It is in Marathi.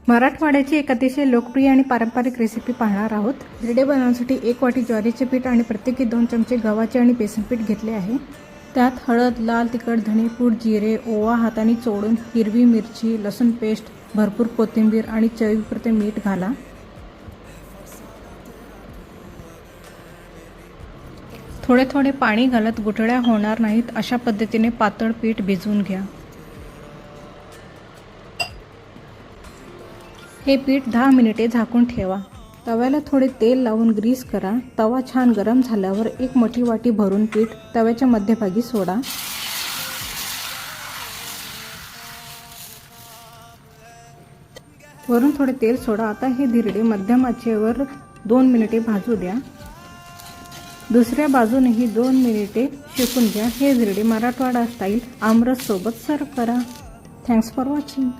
मराठवाड्याची एक अतिशय लोकप्रिय आणि पारंपरिक रेसिपी पाहणार आहोत। धिरडे बनवण्यासाठी 1 वाटी ज्वारीचे पीठ आणि प्रत्येकी 2 चमचे गव्हाचे आणि बेसन पीठ घेतले आहे। त्यात हळद, लाल तिखट, धणेपूड, जिरे, ओवा हाताने चोळून, हिरवी मिरची, लसूण पेस्ट, भरपूर कोथिंबीर आणि चवीपुरते मीठ घाला। थोडे थोडे पाणी घालत गुठळ्या होणार नाहीत अशा पद्धतीने पातळ पीठ भिजवून घ्या। हे पीठ 10 मिनिटे झाकून ठेवा। तव्याला थोडे तेल लावून ग्रीस करा। तवा छान गरम झाल्यावर 1 मोठी वाटी भरून पीठ तव्याच्या मध्यभागी सोडा। वरून थोडे तेल सोडा। आता हे धिरडे मध्यम आचेवर 2 मिनिटे भाजू द्या। दुसऱ्या बाजूनेही 2 मिनिटे शेकून घ्या। हे धिरडे मराठवाडा स्टाईल आमरस सोबत सर्व करा। Thanks for watching.